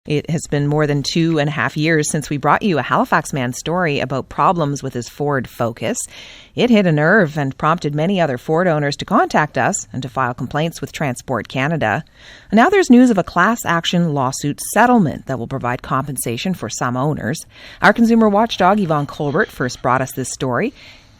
It has been more than 2.5 years since we brought you a Halifax man's story about problems with his Ford Focus. It hit a nerve and prompted many other Ford owners to contact us and to file complaints with Transport Canada. And now there's news of a class action lawsuit settlement that will provide compensation for some owners. Our consumer watchdog, Yvonne Colbert, first brought us this story,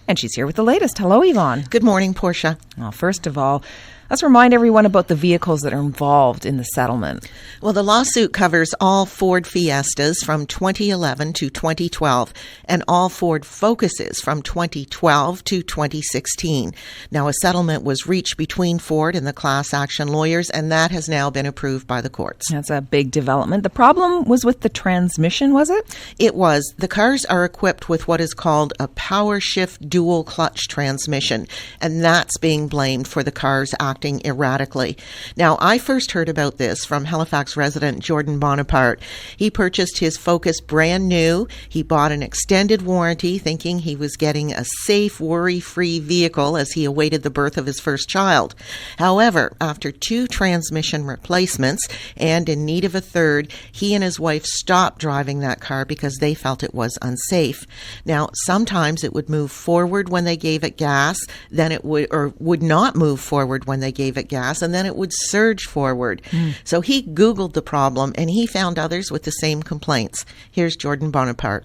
and she's here with the latest. Hello, Yvonne. Good morning, Portia. Well, first of all, let's remind everyone about the vehicles that are involved in the settlement. Well, the lawsuit covers all Ford Fiestas from 2011 to 2012 and all Ford Focuses from 2012 to 2016. Now, a settlement was reached between Ford and the class action lawyers, and that has now been approved by the courts. That's a big development. The problem was with the transmission, was it? It was. The cars are equipped with what is called a PowerShift dual clutch transmission, and that's being blamed for the cars acting erratically. Now, I first heard about this from Halifax resident Jordan Bonaparte. He purchased his Focus brand new. He bought an extended warranty, thinking he was getting a safe, worry-free vehicle as he awaited the birth of his first child. However, after 2 transmission replacements and in need of a third, he and his wife stopped driving that car because they felt it was unsafe. Now, sometimes it would move forward when they gave it gas, then it would not move forward when they gave it gas, and then it would surge forward. So he Googled the problem, and he found others with the same complaints. Here's Jordan Bonaparte.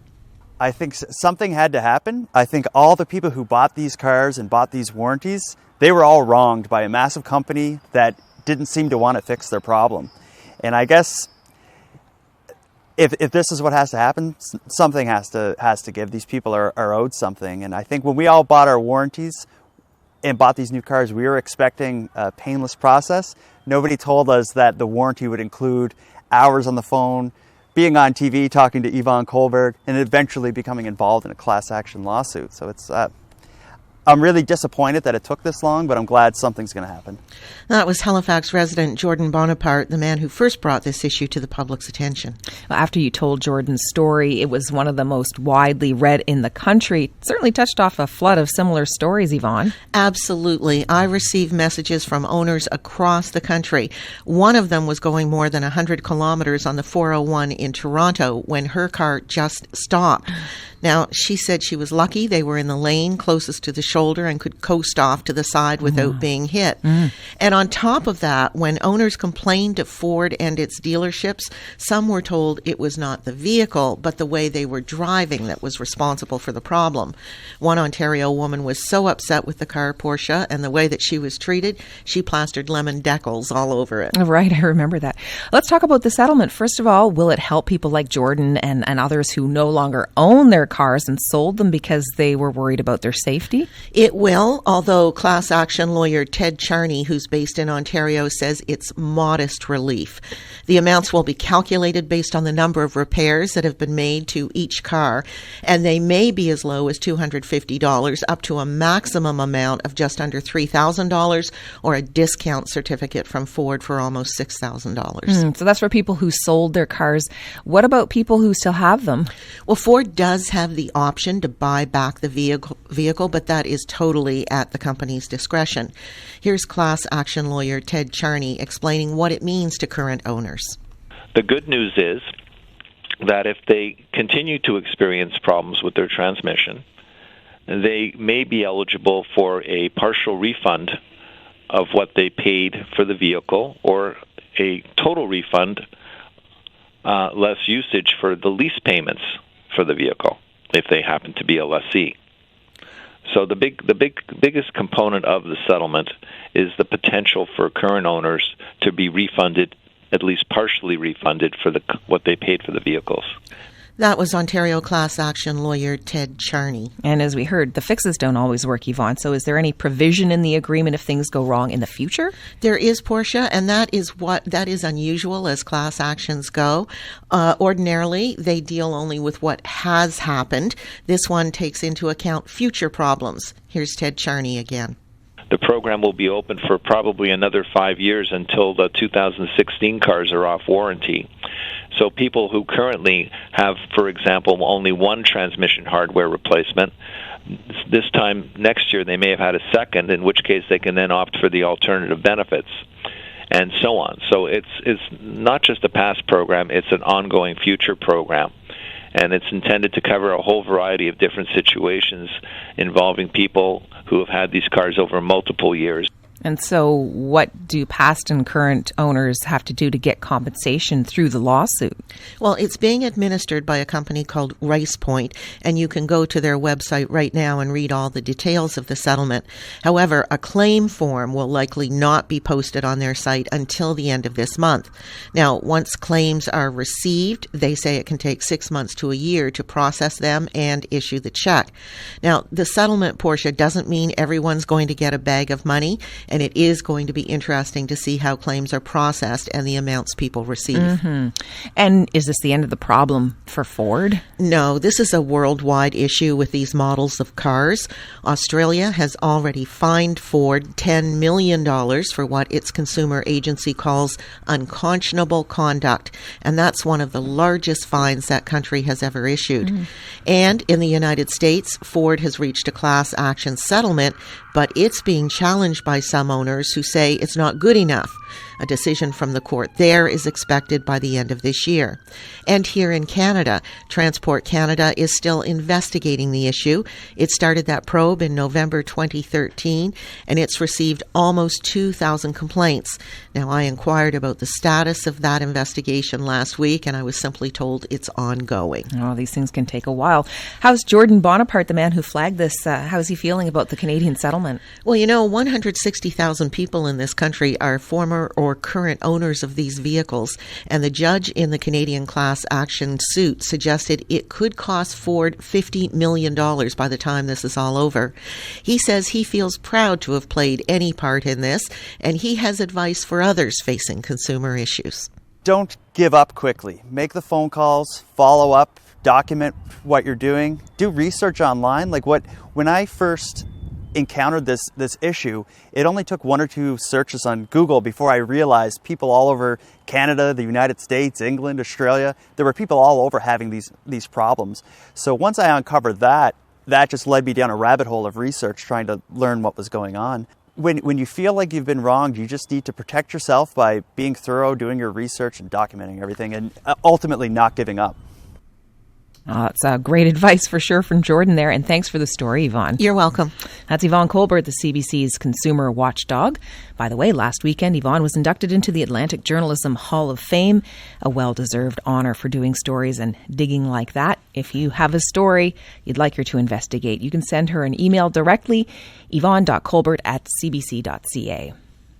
I think something had to happen. I think all the people who bought these cars and bought these warranties, they were all wronged by a massive company that didn't seem to want to fix their problem. And I guess if this is what has to happen, something has to give. These people are owed something. And I think when we all bought our warranties and bought these new cars, we were expecting a painless process. Nobody told us that the warranty would include hours on the phone, being on TV, talking to Yvonne Colbert, and eventually becoming involved in a class action lawsuit. So it's I'm really disappointed that it took this long, but I'm glad something's going to happen. That was Halifax resident Jordan Bonaparte, the man who first brought this issue to the public's attention. Well, after you told Jordan's story, it was one of the most widely read in the country. It certainly touched off a flood of similar stories, Yvonne. Absolutely. I received messages from owners across the country. One of them was going more than 100 kilometers on the 401 in Toronto when her car just stopped. Now, she said she was lucky they were in the lane closest to the shoulder and could coast off to the side without being hit. And on top of that, when owners complained to Ford and its dealerships, some were told it was not the vehicle, but the way they were driving that was responsible for the problem. One Ontario woman was so upset with the car, Portia, and the way that she was treated, she plastered lemon decals all over it. Right, I remember that. Let's talk about the settlement. First of all, will it help people like Jordan and others who no longer own their cars and sold them because they were worried about their safety? It will, although class action lawyer Ted Charney, who's based in Ontario, says it's modest relief. The amounts will be calculated based on the number of repairs that have been made to each car, and they may be as low as $250 up to a maximum amount of just under $3,000 or a discount certificate from Ford for almost $6,000. So that's for people who sold their cars. What about people who still have them? Well, Ford does have the option to buy back the vehicle, but that is totally at the company's discretion. Here's class action lawyer Ted Charney explaining what it means to current owners. The good news is that if they continue to experience problems with their transmission, they may be eligible for a partial refund of what they paid for the vehicle or a total refund, less usage for the lease payments for the vehicle if they happen to be a lessee. So the biggest component of the settlement is the potential for current owners to be refunded, at least partially refunded, for what they paid for the vehicles. That was Ontario class action lawyer Ted Charney. And as we heard, the fixes don't always work, Yvonne. So is there any provision in the agreement if things go wrong in the future? There is, Portia, and that is unusual as class actions go. Ordinarily, they deal only with what has happened. This one takes into account future problems. Here's Ted Charney again. The program will be open for probably another 5 years until the 2016 cars are off warranty. So people who currently have, for example, only one transmission hardware replacement, this time next year they may have had a second, in which case they can then opt for the alternative benefits. and so on. So it's not just a past program, it's an ongoing future program. And it's intended to cover a whole variety of different situations involving people who have had these cars over multiple years. And so what do past and current owners have to do to get compensation through the lawsuit? Well, it's being administered by a company called Rice Point, and you can go to their website right now and read all the details of the settlement. However, a claim form will likely not be posted on their site until the end of this month. Now, once claims are received, they say it can take 6 months to a year to process them and issue the check. Now, the settlement, Portia, doesn't mean everyone's going to get a bag of money, and it is going to be interesting to see how claims are processed and the amounts people receive. Mm-hmm. And is this the end of the problem for Ford? No, this is a worldwide issue with these models of cars. Australia has already fined Ford $10 million for what its consumer agency calls unconscionable conduct, and that's one of the largest fines that country has ever issued. And in the United States, Ford has reached a class action settlement, but it's being challenged by some owners who say it's not good enough. A decision from the court there is expected by the end of this year. And here in Canada, Transport Canada is still investigating the issue. It started that probe in November 2013, and it's received almost 2,000 complaints. Now, I inquired about the status of that investigation last week, and I was simply told it's ongoing. Oh, these things can take a while. How's Jordan Bonaparte, the man who flagged this, how's he feeling about the Canadian settlement? Well, 160,000 people in this country are former or current owners of these vehicles, and the judge in the Canadian class action suit suggested it could cost Ford $50 million by the time this is all over. He says he feels proud to have played any part in this, and he has advice for others facing consumer issues. Don't give up quickly. Make the phone calls, follow up, document what you're doing, do research online. When I first encountered this issue, it only took 1 or 2 searches on Google before I realized people all over Canada, the United States, England, Australia, there were people all over having these problems. So once I uncovered that just led me down a rabbit hole of research trying to learn what was going on. When you feel like you've been wronged, you just need to protect yourself by being thorough, doing your research and documenting everything, and ultimately not giving up. It's great advice for sure from Jordan there, and thanks for the story, Yvonne. You're welcome. That's Yvonne Colbert, the CBC's consumer watchdog. By the way, last weekend, Yvonne was inducted into the Atlantic Journalism Hall of Fame, a well-deserved honor for doing stories and digging like that. If you have a story you'd like her to investigate, you can send her an email directly, yvonne.colbert@cbc.ca.